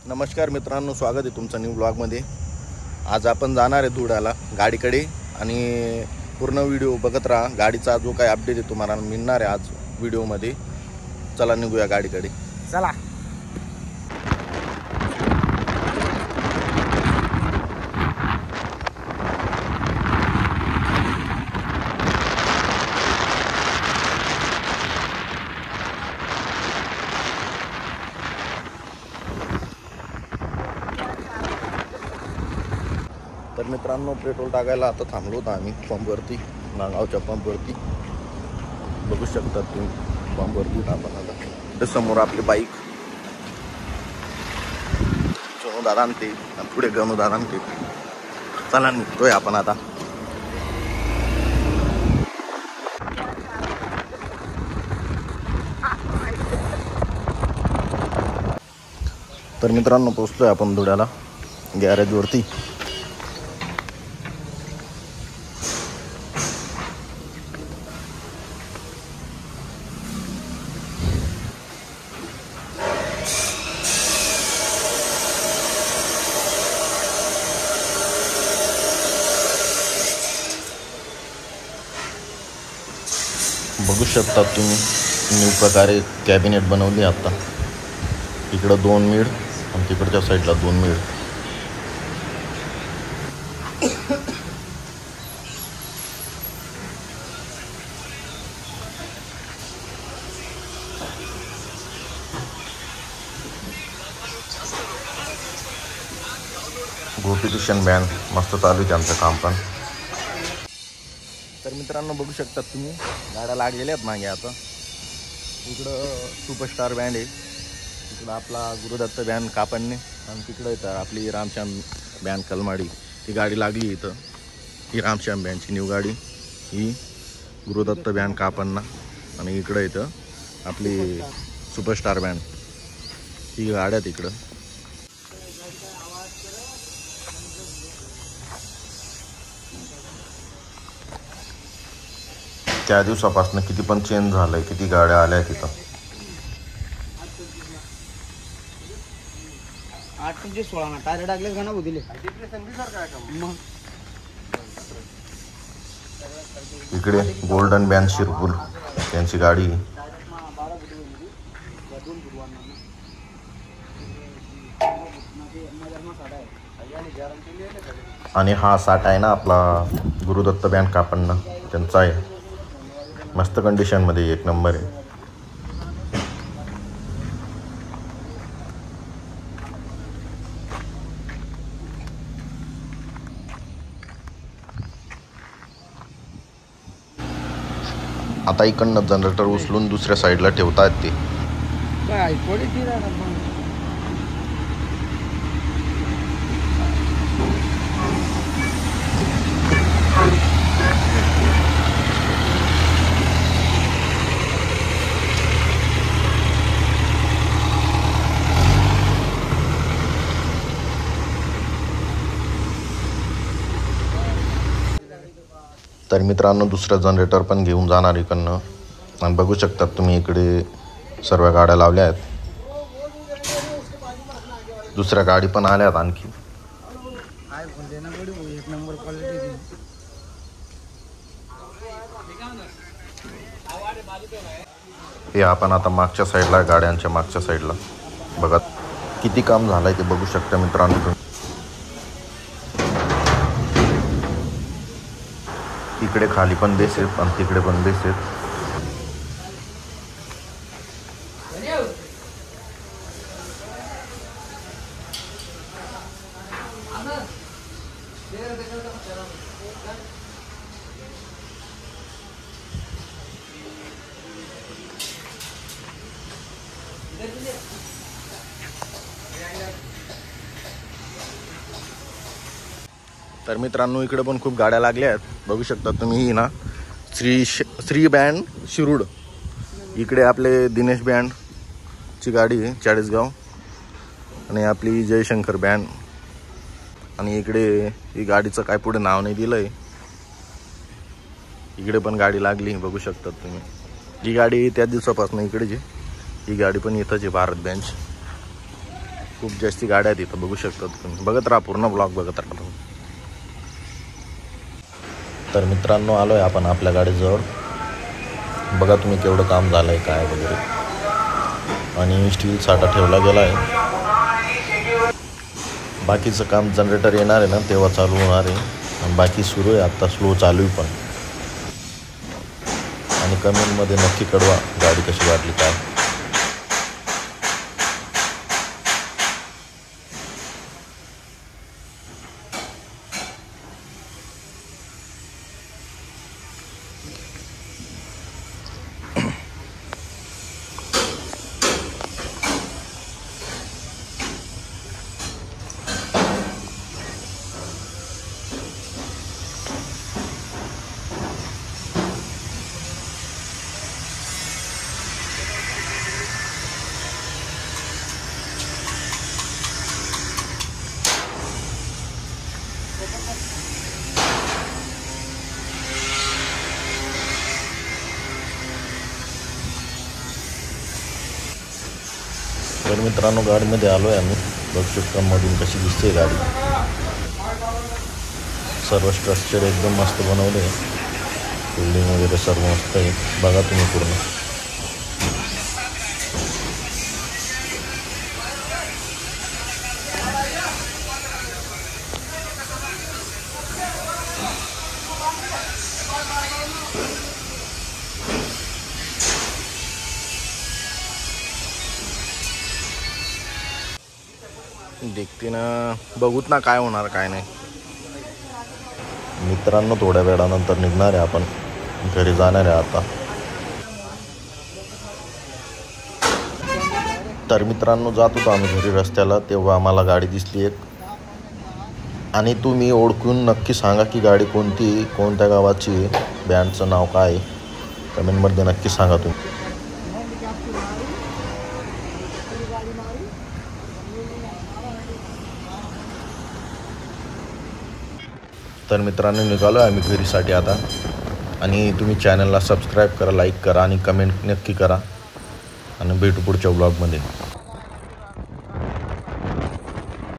नमस्कार मित्रांनो, स्वागत आहे तुमचं न्यू ब्लॉगमध्ये। आज आपण जाणार आहे धुळ्याला गाडीकडे आणि पूर्ण व्हिडिओ बघत राहा। गाडीचा जो काही अपडेट आहे तुम्हाला मिळणार आहे आज व्हिडिओमध्ये। चला निघूया गाडीकडे, चला। तर मित्रांनो, पेट्रोल टाकायला आता थांबलो होतो आम्ही पंपवरती, नागावच्या पंपवरती। बघू शकतात तुम्ही पंपवरती आपण आता। ते समोर आपली बाईक सोनू दादा ते आणि पुढे गणू दादा ते। चला निघतोय आपण आता। तर मित्रांनो, पोहोचलोय आपण धुळ्याला गॅरेजवरती। बघू शकता तुम्ही न्यू प्रकारे कॅबिनेट बनवली आता। इकडं 2 मीड आणि तिकडच्या साईडला 2 मीड। गोपिटिशन बँड मस्त चालू आहे त्यांचं काम पण। तर मित्रांनो, बघू शकता तुम्ही गाड्या लागलेल्या आहेत मागे आता। इकडं सुपरस्टार बँड आहे, इकडं आपला गुरुदत्त बँड कापडणे आणि तिकडं तर आपली रामश्याम बँड कलमाडी। ही गाडी लागली इथं, ही रामश्याम बँडची न्यू गाडी, ही गुरुदत्त बँड कापडणा आणि इकडं इथं आपली सुपरस्टार बँड। ही गाड्या तिकडं। त्या दिवसापासून किती पण चेंज झालंय, किती गाड्या आल्या तिथं। 8-16 ना टायर टाकले का ना दिले। इकडे गोल्डन बँड शिरपूर त्यांची गाडी। आणि हा 60 आहे ना आपला गुरुदत्त बँड कापडणा त्यांचा आहे। मस्त कंडिशन मध्ये, 1 नंबर आहे। आता इकडनं जनरेटर उचलून दुसऱ्या साईडला ठेवतात ते। तर मित्रांनो, दुसरं जनरेटर पण घेऊन जाणार इकडनं। आणि बघू शकता तुम्ही इकडे सर्व गाड्या लावल्या आहेत। दुसऱ्या गाडी पण आल्यात आणखी। हे आपण आता मागच्या साईडला, गाड्यांच्या मागच्या साईडला बघा किती काम झालंय ते बघू शकता मित्रांनो। इकडे खाली पण बेस आहेत आणि तिकडे पण बेस आहेत। तर मित्रांनो, इकडे पण खूप गाड्या लागल्या आहेत। बघू शकता तुम्ही, ही ना श्री बँड शिरूड। इकडे आपले दिनेश बँडची गाडी आहे 40गाव आणि आपली जयशंकर बँड। आणि इकडे ही गाडीचं काय पुढे नाव नाही दिलंय। इकडे पण गाडी लागली, बघू शकता तुम्ही। ही गाडी त्या दिवसापासून इकडेच आहे। ही गाडी पण इथंच आहे, भारत बेंच। खूप जास्ती गाड्या आहेत इथं, बघू शकता तुम्ही. बघत राहा, पूर्ण ब्लॉग बघत राहा तुम्ही. तर मित्रांनो, आलो आहे आपण आपल्या गाडीजवळ. बघा तुम्ही केवढं काम झालं आहे काय वगैरे. आणि स्टील साठा ठेवला गेला आहे. बाकीचं काम जनरेटर येणार आहे ना तेव्हा चालू होणार आहे. आणि बाकी सुरू आहे, आत्ता स्लो चालू आहे पण. आणि कमेंटमध्ये नक्की कळवा गाडी कशी वाटली काय. तर मित्रांनो, गाडीमध्ये आलो आहे आम्ही. बघू शकता मधून कशी दिसते गाडी. सर्व स्ट्रक्चर एकदम मस्त बनवले आहे. बिल्डिंग वगैरे सर्व मस्त आहे. बघा तुम्ही पूर्ण. देखते ना, बघूत ना काय होणार काय नाही. मित्रांनो, थोड्या वेळानंतर निघणार आहे आपण, घरी जाणार आहे आता. तर मित्रांनो, जात होतो आम्ही घरी रस्त्याला, तेव्हा आम्हाला गाडी दिसली एक. आणि तुम्ही ओळखून नक्की सांगा की गाडी कोणती, कोणत्या गावाची, बँडचं नाव काय, कमेंटमध्ये नक्की सांगा तुम्ही. तर मित्रांनो, निघालो आहे आम्ही घरीसाठी आता. आणि तुम्ही चॅनलला सबस्क्राईब करा, लाईक करा आणि कमेंट नक्की करा. आणि भेटू पुढच्या ब्लॉगमध्ये.